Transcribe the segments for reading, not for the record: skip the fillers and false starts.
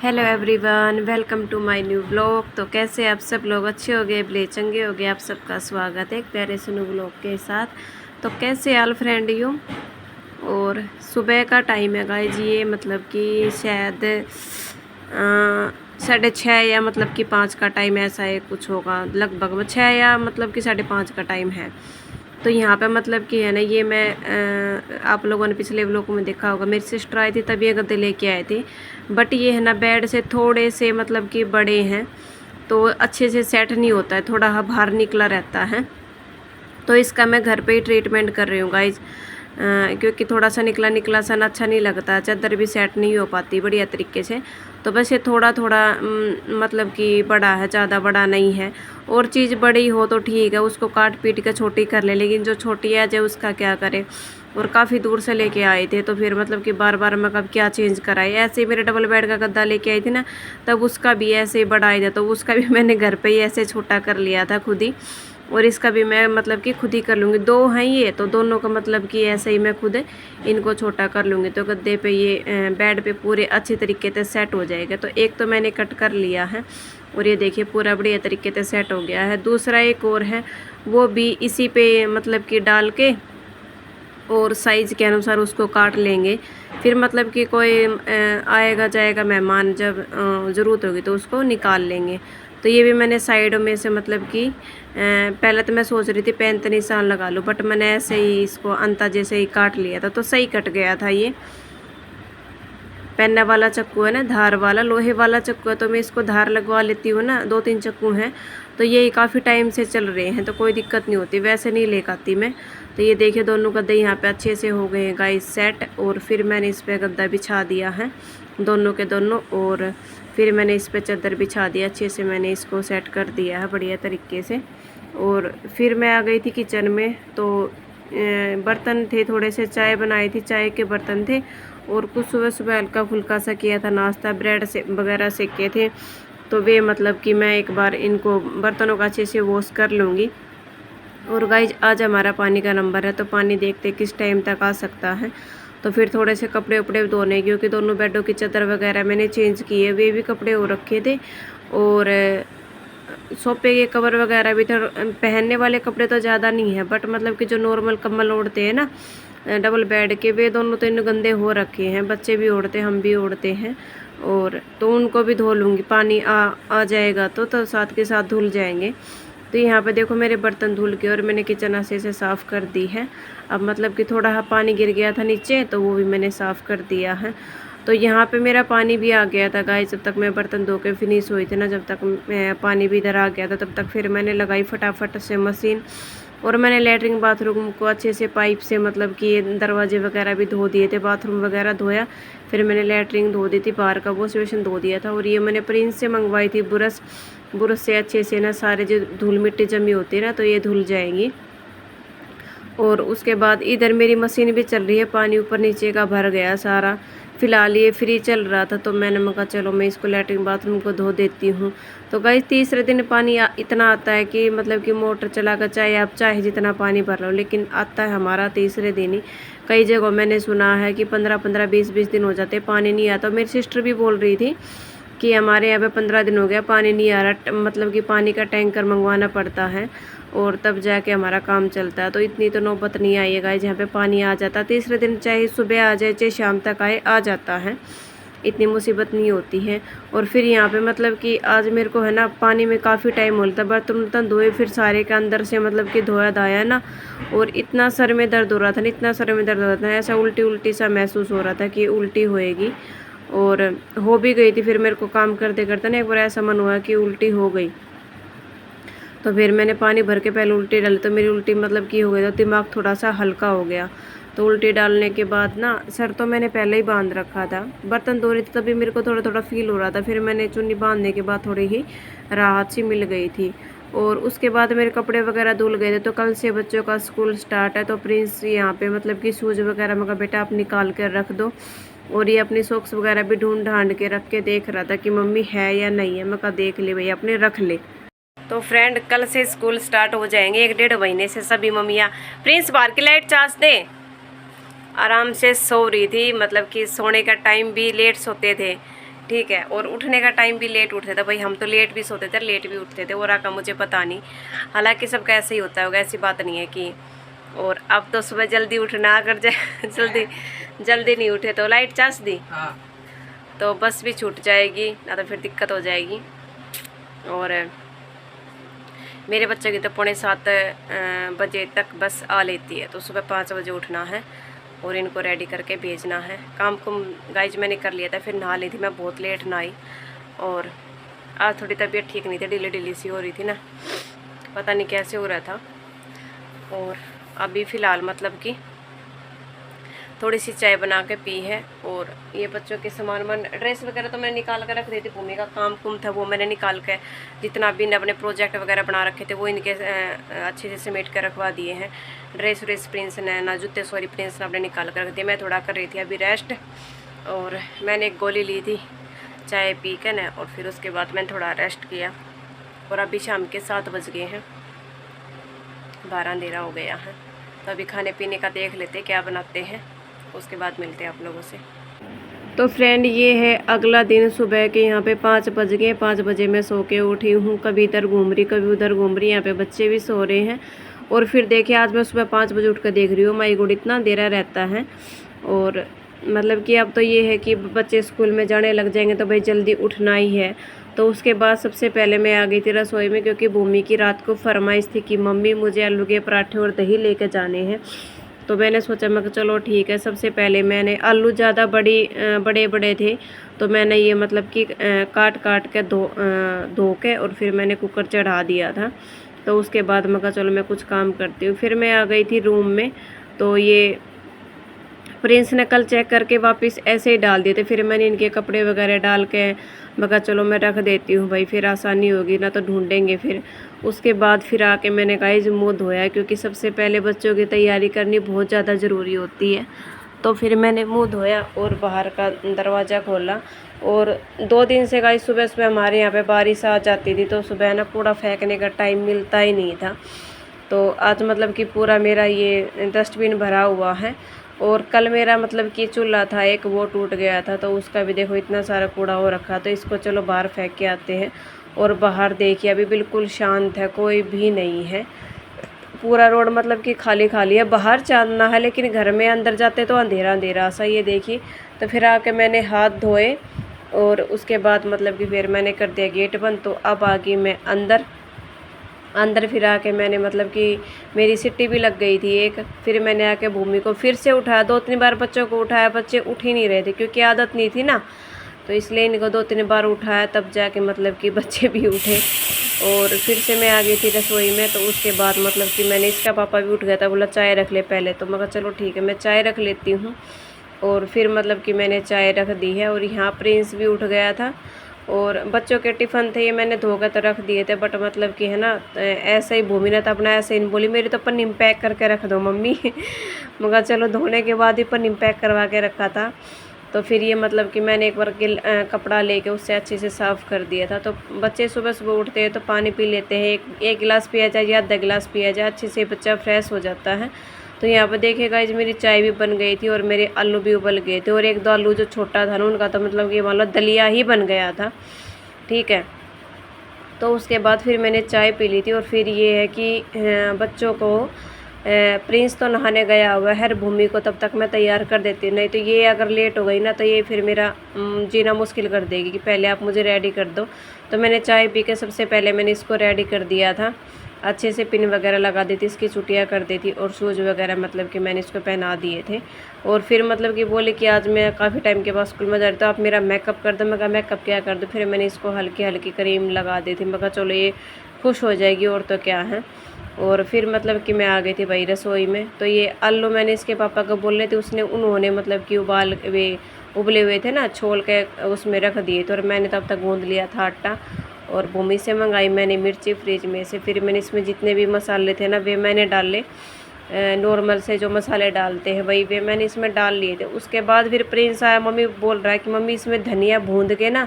Hello everyone, welcome to my new blog. तो कैसे आप सब लोग अच्छे हो गए, भले चंगे हो गए। आप सबका स्वागत है एक प्यारे से न्यू ब्लॉग के साथ। तो कैसे ऑल फ्रेंड यू। और सुबह का टाइम है गाइस, ये मतलब कि शायद 6:30 या मतलब कि 5 का टाइम ऐसा है कुछ होगा, लगभग 6 या मतलब कि 5:30 का टाइम है। तो यहाँ पे मतलब कि है ना, ये मैं आप लोगों ने पिछले व्लॉग में देखा होगा, मेरी सिस्टर आई थी तभी ये गद्दे लेके आए थे। बट ये है ना बेड से थोड़े से मतलब कि बड़े हैं, तो अच्छे से सेट नहीं होता है, थोड़ा बाहर निकला रहता है। तो इसका मैं घर पे ही ट्रीटमेंट कर रही हूँ गाइज, क्योंकि थोड़ा सा निकला निकला सा ना अच्छा नहीं लगता, चादर भी सेट नहीं हो पाती बढ़िया तरीके से। तो बस ये थोड़ा थोड़ा मतलब कि बड़ा है, ज़्यादा बड़ा नहीं है। और चीज़ बड़ी हो तो ठीक है, उसको काट पीट कर छोटी कर ले, लेकिन जो छोटी है जो उसका क्या करे। और काफ़ी दूर से लेके आए थे, तो फिर मतलब कि बार बार मैं कब क्या चेंज कराई। ऐसे ही मेरे डबल बेड का गद्दा लेके आई थी ना, तब उसका भी ऐसे ही बड़ा आई था, तो उसका भी मैंने घर पे ही ऐसे छोटा कर लिया था खुद ही। और इसका भी मैं मतलब कि खुद ही कर लूँगी, दो हैं ये, तो दोनों का मतलब कि ऐसे ही मैं खुद इनको छोटा कर लूँगी। तो गद्दे पे ये बेड पे पूरे अच्छे तरीके से सेट हो जाएगा। तो एक तो मैंने कट कर लिया है, और ये देखिए पूरा बढ़िया तरीके से सेट हो गया है। दूसरा एक और है, वो भी इसी पे मतलब कि डाल के और साइज़ के अनुसार उसको काट लेंगे। फिर मतलब कि कोई आएगा जाएगा मेहमान, जब ज़रूरत होगी तो उसको निकाल लेंगे। तो ये भी मैंने साइड में से मतलब कि पहले तो मैं सोच रही थी पैंत निशान लगा लूँ, बट मैंने ऐसे ही इसको अंता जैसे ही काट लिया था, तो सही कट गया था। ये पेन्ना वाला चक्कू है ना, धार वाला लोहे वाला चक्कू है, तो मैं इसको धार लगवा लेती हूँ ना। 2-3 चक्कू हैं, तो ये काफ़ी टाइम से चल रहे हैं, तो कोई दिक्कत नहीं होती, वैसे नहीं ले आती मैं। तो ये देखिए दोनों गद्दे यहाँ पे अच्छे से हो गए हैं गाइस सेट। और फिर मैंने इस पर गद्दा बिछा दिया है दोनों के दोनों, और फिर मैंने इस पर चादर बिछा दिया, अच्छे से मैंने इसको सेट कर दिया है बढ़िया तरीके से। और फिर मैं आ गई थी किचन में, तो बर्तन थे थोड़े से, चाय बनाई थी, चाय के बर्तन थे। और कुछ सुबह सुबह हल्का फुल्का सा किया था नाश्ता, ब्रेड से वगैरह सेके थे, तो वे मतलब कि मैं एक बार इनको बर्तनों का अच्छे से वॉश कर लूँगी। और गाइज आज हमारा पानी का नंबर है, तो पानी देखते किस टाइम तक आ सकता है। तो फिर थोड़े से कपड़े उपड़े धोने, क्योंकि दोनों बेडों की चादर वगैरह मैंने चेंज किए, वे भी कपड़े हो रखे थे। और सोफे के कवर वगैरह भी थे। पहनने वाले कपड़े तो ज़्यादा नहीं है, बट मतलब कि जो नॉर्मल कम्बल ओढ़ते हैं ना डबल बेड के, वे दोनों तो इन गंदे हो रखे हैं, बच्चे भी ओढ़ते हैं, हम भी ओढ़ते हैं। और तो उनको भी धो लूँगी, पानी आ जाएगा तो साथ के साथ धुल जाएंगे। तो यहाँ पे देखो मेरे बर्तन धुल के और मैंने किचन अच्छे से साफ़ कर दी है। अब मतलब कि थोड़ा पानी गिर गया था नीचे, तो वो भी मैंने साफ़ कर दिया है। तो यहाँ पे मेरा पानी भी आ गया था गाइस, जब तक मैं बर्तन धो के फिनिश हुई थी ना, जब तक पानी भी इधर आ गया था, तब तक फिर मैंने लगाई फटाफट से मशीन। और मैंने लेटरिन बाथरूम को अच्छे से पाइप से मतलब कि दरवाजे वगैरह भी धो दिए थे, बाथरूम वगैरह धोया। फिर मैंने लेटरिन धो दी थी, बाहर का वॉश बेसिन धो दिया था। और ये मैंने प्रिंस से मंगवाई थी ब्रश, ब्रश से अच्छे से ना सारे जो धूल मिट्टी जमी होती है ना, तो ये धुल जाएंगी। और उसके बाद इधर मेरी मशीन भी चल रही है, पानी ऊपर नीचे का भर गया सारा। फ़िलहाल ये फ्री चल रहा था, तो मैंने कहा चलो मैं इसको लेटरिन बाथरूम को धो देती हूँ। तो गाइस तीसरे दिन पानी इतना आता है कि मतलब कि मोटर चला कर चाहे आप चाहे जितना पानी भर लो, लेकिन आता है हमारा तीसरे दिन ही। कई जगहों मैंने सुना है कि 15-15, 20-20 दिन हो जाते पानी नहीं आता। मेरी सिस्टर भी बोल रही थी कि हमारे यहाँ पे 15 दिन हो गया पानी नहीं आ रहा, मतलब कि पानी का टैंकर मंगवाना पड़ता है, और तब जाके हमारा काम चलता है। तो इतनी तो नौबत नहीं आई है गाइस, जहाँ पे पानी आ जाता है तीसरे दिन, चाहे सुबह आ जाए चाहे शाम तक आए, आ जाता है, इतनी मुसीबत नहीं होती है। और फिर यहाँ पे मतलब कि आज मेरे को है ना पानी में काफ़ी टाइम हो रहा था, बर्तन वर्तन धोए, फिर सारे के अंदर से मतलब कि धोया धाया ना। और इतना सर में दर्द हो रहा था ना, इतना सर में दर्द हो रहा था, ऐसा उल्टी उल्टी सा महसूस हो रहा था कि उल्टी होएगी। और हो भी गई थी। फिर मेरे को काम करते करते ना एक बार ऐसा मन हुआ कि उल्टी हो गई, तो फिर मैंने पानी भर के पहले उल्टी डाली, तो मेरी उल्टी मतलब कि हो गई, तो दिमाग थोड़ा सा हल्का हो गया। तो उल्टी डालने के बाद ना सर तो मैंने पहले ही बांध रखा था, बर्तन धो रही थी तभी मेरे को थोड़ा थोड़ा फील हो रहा था। फिर मैंने चुन्नी बांधने के बाद थोड़ी ही राहत सी मिल गई थी। और उसके बाद मेरे कपड़े वगैरह धुल गए थे। तो कल से बच्चों का स्कूल स्टार्ट है, तो प्रिंस यहाँ पे मतलब कि शूज़ वगैरह मैं कहा बेटा आप निकाल कर रख दो। और ये अपनी सॉक्स वगैरह भी ढूंढ ढांड के रख के देख रहा था कि मम्मी है या नहीं है। मैं कहा देख ले भैया अपने रख ले। तो फ्रेंड कल से स्कूल स्टार्ट हो जाएंगे, 1-1.5 महीने से सभी मम्मियाँ। प्रिंस बाहर की लाइट चार्ज दे। आराम से सो रही थी, मतलब कि सोने का टाइम भी लेट सोते थे, ठीक है। और उठने का टाइम भी लेट उठते थे भाई, हम तो लेट भी सोते थे लेट भी उठते थे, और का मुझे पता नहीं, हालांकि सबका ऐसे ही होता होगा, ऐसी बात नहीं है कि। और अब तो सुबह जल्दी उठना, अगर जल्दी नहीं उठे तो लाइट चार्ज दी तो बस भी छूट जाएगी, ना तो फिर दिक्कत हो जाएगी। और मेरे बच्चे की तो 6:45 बजे तक बस आ लेती है, तो सुबह 5 बजे उठना है और इनको रेडी करके भेजना है। काम को गाइज मैंने कर लिया था, फिर नहा ली थी मैं, बहुत लेट नहाई। और आज थोड़ी तबीयत ठीक नहीं थी, ढीली ढीली सी हो रही थी ना, पता नहीं कैसे हो रहा था। और अभी फ़िलहाल मतलब कि थोड़ी सी चाय बना के पी है। और ये बच्चों के सामान ड्रेस वगैरह तो मैंने निकाल कर रख दी थी, भूमि का काम कुम था वो मैंने निकाल के, जितना भी अपने प्रोजेक्ट वगैरह बना रखे थे वो इनके अच्छे से समेट कर रखवा दिए हैं। ड्रेस व्रेस प्रिंस ने ना जूते सॉरी प्रिंस ने अपने निकाल कर रख दिए। मैं थोड़ा कर रही थी अभी रेस्ट, और मैंने एक गोली ली थी चाय पी के ना, और फिर उसके बाद मैंने थोड़ा रेस्ट किया। और अभी शाम के 7 बज गए हैं, 12 अंधेरा हो गया है। तो अभी खाने पीने का देख लेते क्या बनाते हैं, उसके बाद मिलते हैं आप लोगों से। तो फ्रेंड ये है अगला दिन सुबह के, यहाँ पे 5 बज गए। 5 बजे मैं सो के उठी हूँ, कभी इधर घूम रही कभी उधर घूम रही, यहाँ पे बच्चे भी सो रहे हैं। और फिर देखिए आज मैं सुबह 5 बजे उठ कर देख रही हूँ, माई गुड इतना अंधेरा रहता है। और मतलब कि अब तो ये है कि बच्चे स्कूल में जाने लग जाएंगे तो भाई जल्दी उठना ही है। तो उसके बाद सबसे पहले मैं आ गई थी रसोई में, क्योंकि भूमि की रात को फरमाइश थी कि मम्मी मुझे आलू के पराठे और दही लेके जाने हैं। तो मैंने सोचा मैं चलो ठीक है। सबसे पहले मैंने आलू ज़्यादा बड़े बड़े थे, तो मैंने ये मतलब कि काट के धो के और फिर मैंने कुकर चढ़ा दिया था। तो उसके बाद मैं कहा चलो मैं कुछ काम करती हूँ। फिर मैं आ गई थी रूम में, तो ये प्रिंस ने कल चेक करके वापस ऐसे ही डाल दिए थे। फिर मैंने इनके कपड़े वगैरह डाल के मैं कहा चलो मैं रख देती हूँ भाई, फिर आसानी होगी ना तो ढूंढेंगे फिर। उसके बाद फिर आके मैंने कहा मुँह धोया, क्योंकि सबसे पहले बच्चों की तैयारी करनी बहुत ज़्यादा ज़रूरी होती है। तो फिर मैंने मुँह धोया और बाहर का दरवाज़ा खोला। और 2 दिन से गाइस सुबह सुबह हमारे यहाँ पे बारिश आ जाती थी, तो सुबह ना कूड़ा फेंकने का टाइम मिलता ही नहीं था। तो आज मतलब कि पूरा मेरा ये डस्टबिन भरा हुआ है। और कल मेरा मतलब कि चूल्हा था एक, वो टूट गया था, तो उसका भी देखो इतना सारा कूड़ा हो रखा। तो इसको चलो बाहर फेंक के आते हैं। और बाहर देखिए अभी बिल्कुल शांत है, कोई भी नहीं है, पूरा रोड मतलब कि खाली खाली है। बाहर चांदना है लेकिन घर में अंदर जाते तो अंधेरा अंधेरा सा, ये देखिए। तो फिर आके मैंने हाथ धोए और उसके बाद मतलब कि फिर मैंने कर दिया गेट बंद। तो अब आ गई मैं अंदर फिर आके मैंने मतलब कि मेरी सिट्टी भी लग गई थी एक। फिर मैंने आके भूमि को फिर से उठाया, 2-3 बार बच्चों को उठाया, बच्चे उठ ही नहीं रहे थे क्योंकि आदत नहीं थी ना, तो इसलिए इनको 2-3 बार उठाया तब जाके मतलब कि बच्चे भी उठे। और फिर से मैं आ गई थी रसोई में। तो उसके बाद मतलब कि मैंने, इसका पापा भी उठ गया था, बोला चाय रख ले पहले। तो मैं कहा चलो ठीक है मैं चाय रख लेती हूँ। और फिर मतलब कि मैंने चाय रख दी है। और यहाँ प्रिंस भी उठ गया था और बच्चों के टिफ़िन थे ये मैंने धोकर तो रख दिए थे, बट मतलब कि है ना ऐसे ही भूमि ने तो अपना ऐसे ही बोली मेरी तो पन्नी में पैक करके रख दो मम्मी। मगर चलो धोने के बाद ही पन्नी में पैक करवा के रखा था। तो फिर ये मतलब कि मैंने एक बार कपड़ा लेके उससे अच्छे से साफ़ कर दिया था। तो बच्चे सुबह सुबह उठते हैं तो पानी पी लेते हैं, एक गिलास पिया जाए या आधा गिलास पिया जाए, अच्छे से बच्चा फ्रेश हो जाता है। तो यहाँ पर देखिएगा इस मेरी चाय भी बन गई थी और मेरे आलू भी उबल गए थे। और 1-2 आलू जो छोटा था ना उनका तो मतलब कि मान लो दलिया ही बन गया था, ठीक है। तो उसके बाद फिर मैंने चाय पी ली थी। और फिर ये है कि बच्चों को प्रिंस तो नहाने गया हुआ है, भूमि को तब तक मैं तैयार कर देती हूँ, नहीं तो ये अगर लेट हो गई ना तो ये फिर मेरा जीना मुश्किल कर देगी कि पहले आप मुझे रेडी कर दो। तो मैंने चाय पी के सबसे पहले मैंने इसको रेडी कर दिया था, अच्छे से पिन वगैरह लगा दी थी, इसकी चुटियाँ कर दी थी और शूज़ वगैरह मतलब कि मैंने इसको पहना दिए थे। और फिर मतलब कि बोले कि आज मैं काफ़ी टाइम के बाद स्कूल में जा रही तो आप मेरा मेकअप कर दो। मैं कहा मेकअप क्या कर दूँ, फिर मैंने इसको हल्की हल्की क्रीम लगा दी थी। मैं कहा चलो ये खुश हो जाएगी और तो क्या है। और फिर मतलब कि मैं आ गई थी भाई रसोई में। तो ये आलू मैंने इसके पापा को बोले थे, उन्होंने मतलब कि उबले हुए थे ना, छोल के उसमें रख दिए थे और मैंने तब तक गूँध लिया था आटा। और भूमि से मंगाई मैंने मिर्ची फ्रिज में से। फिर मैंने इसमें जितने भी मसाले थे ना वे मैंने डाले, नॉर्मल से जो मसाले डालते हैं वही वे मैंने इसमें डाल लिए थे। उसके बाद फिर प्रिंस आया, मम्मी बोल रहा है कि मम्मी इसमें धनिया भूंद के ना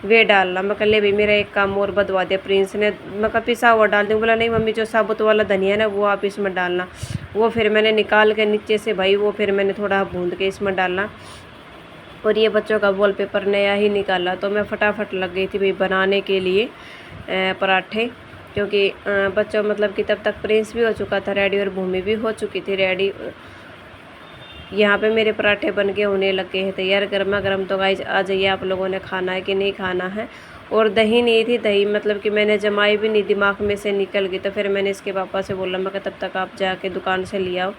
वे डालना। मैं कह ले भाई मेरा एक काम और बदवा दिया प्रिंस ने, मैं कहा पिसा हुआ डाल दूँ। बोला नहीं मम्मी जो साबुत वाला धनिया ना वो आप इसमें डालना। वो फिर मैंने निकाल के नीचे से भाई वो फिर मैंने थोड़ा भूंद के इसमें डालना। और ये बच्चों का वॉलपेपर नया ही निकाला, तो मैं फटाफट लग गई थी भाई बनाने के लिए पराठे, क्योंकि बच्चों मतलब कि तब तक प्रिंस भी हो चुका था रेडी और भूमि भी हो चुकी थी रेडी। यहाँ पे मेरे पराठे बन के होने लगे हैं तैयार गर्मा गर्म। तो गाइस आ जाइए, आप लोगों ने खाना है कि नहीं खाना है। और दही नहीं थी, दही मतलब कि मैंने जमाई भी नहीं, दिमाग में से निकल गई। तो फिर मैंने इसके पापा से बोला, मैं तब तक आप जाके दुकान से ले आओ।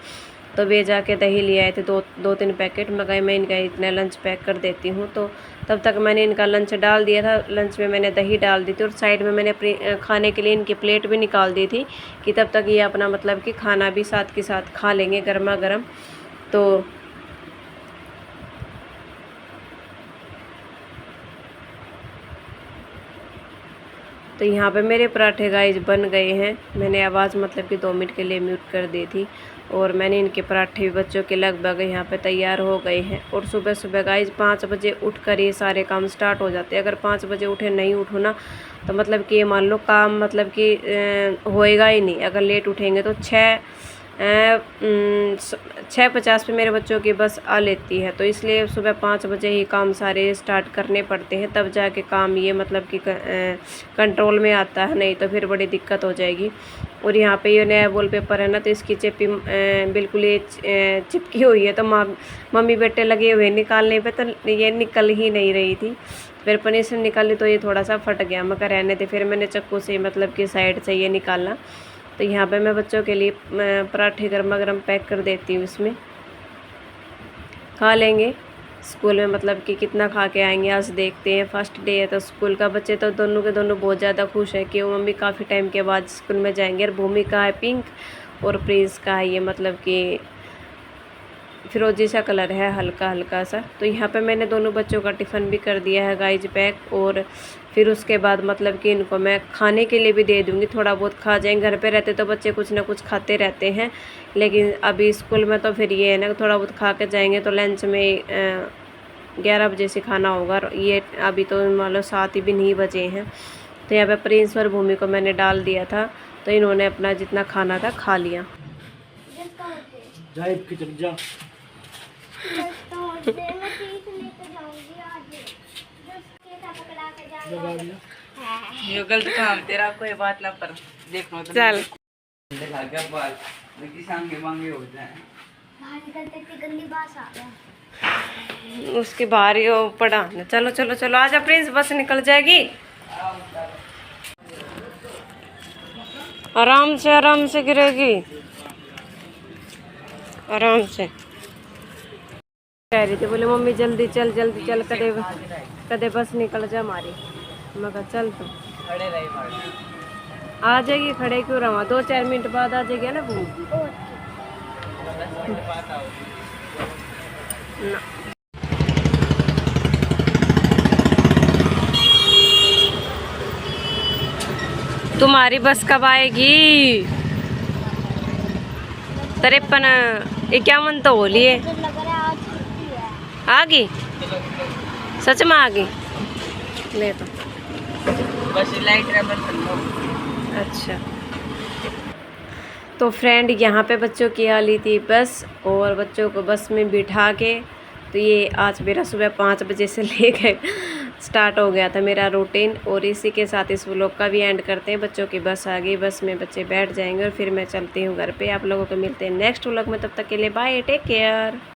तो वे जाके दही ले आए थे, दो तीन पैकेट। मैं गई, मैं इनका इतना लंच पैक कर देती हूँ। तो तब तक मैंने इनका लंच डाल दिया था। लंच में मैंने दही डाल दी थी और साइड में मैंने खाने के लिए इनकी प्लेट भी निकाल दी थी कि तब तक ये अपना मतलब कि खाना भी साथ के साथ खा लेंगे गर्मा गर्म। तो यहाँ पे मेरे पराठे गाइस बन गए हैं। मैंने आवाज़ मतलब कि 2 मिनट के लिए म्यूट कर दी थी। और मैंने इनके पराठे भी बच्चों के लगभग यहाँ पे तैयार हो गए हैं। और सुबह सुबह गाइस 5 बजे उठकर ये सारे काम स्टार्ट हो जाते हैं। अगर 5 बजे उठे नहीं उठो ना, तो मतलब कि ये मान लो काम मतलब कि होएगा ही नहीं। अगर लेट उठेंगे तो 6:50 पे मेरे बच्चों की बस आ लेती है। तो इसलिए सुबह 5 बजे ही काम सारे स्टार्ट करने पड़ते हैं, तब जाके काम ये मतलब कि कंट्रोल में आता है, नहीं तो फिर बड़ी दिक्कत हो जाएगी। और यहाँ पे ये नया वॉलपेपर है ना, तो इसकी चिप्पी बिल्कुल ये चिपकी हुई है। तो मम्मी बेटे लगे हुए निकालने पे, तो ये निकल ही नहीं रही थी। फिर पनीर से निकाली तो ये थोड़ा सा फट गया, मगर रहने थे। फिर मैंने चाकू से मतलब कि साइड से ये निकाला। तो यहाँ पे मैं बच्चों के लिए पराठे गर्मा गर्म पैक कर देती हूँ। इसमें खा लेंगे स्कूल में, मतलब कि कितना खा के आएंगे। आज देखते हैं, फर्स्ट डे है तो स्कूल का। बच्चे तो दोनों के दोनों बहुत ज़्यादा खुश है कि वो मम्मी काफ़ी टाइम के बाद स्कूल में जाएंगे। और भूमि का है पिंक और प्रिंस का है ये मतलब कि फिरोजी सा कलर है, हल्का हल्का सा। तो यहाँ पे मैंने दोनों बच्चों का टिफ़िन भी कर दिया है गाइज पैक। और फिर उसके बाद मतलब कि इनको मैं खाने के लिए भी दे दूँगी, थोड़ा बहुत खा जाएंगे। घर पे रहते तो बच्चे कुछ ना कुछ खाते रहते हैं, लेकिन अभी स्कूल में तो फिर ये है ना, थोड़ा बहुत खा के जाएंगे। तो लंच में 11 बजे से खाना होगा। ये अभी तो मान लो 7 भी नहीं बजे हैं। तो यहाँ पे प्रिंस और भूमि को मैंने डाल दिया था, तो इन्होंने अपना जितना खाना था खा लिया। ये गलत काम तेरा, कोई बात ना पर देखो तो चल देखा क्या बाल सांगे मांगे होते हैं। गंदी बात आ गया उसके बाहर ही वो पड़ा। चलो चलो चलो, आजा प्रिंस, बस निकल जाएगी। आराम से गिरेगी, आराम से। कह रही थी, बोले मम्मी जल्दी चल जल्दी चल, कदे बस निकल जा हमारी। मैं कहा चल तो खड़े रहे आ जाएगी। खड़े क्यों रहा, 2-4 मिनट बाद आ जाएगी ना भूमि। ना तुम्हारी बस कब आएगी? 53 51 तो होली है। आ गई, सच में आ गई। ले तो बस लाइट रबर कर लो। अच्छा। तो फ्रेंड यहाँ पे बच्चों की आ ली थी बस, और बच्चों को बस में बिठा के, तो ये आज मेरा सुबह 5 बजे से लेकर स्टार्ट हो गया था मेरा रूटीन। और इसी के साथ इस व्लॉग का भी एंड करते हैं। बच्चों की बस आ गई, बस में बच्चे बैठ जाएंगे और फिर मैं चलती हूँ घर पे। आप लोगों को मिलते हैं नेक्स्ट व्लॉग में, तब तक के लिए बाय, टेक केयर।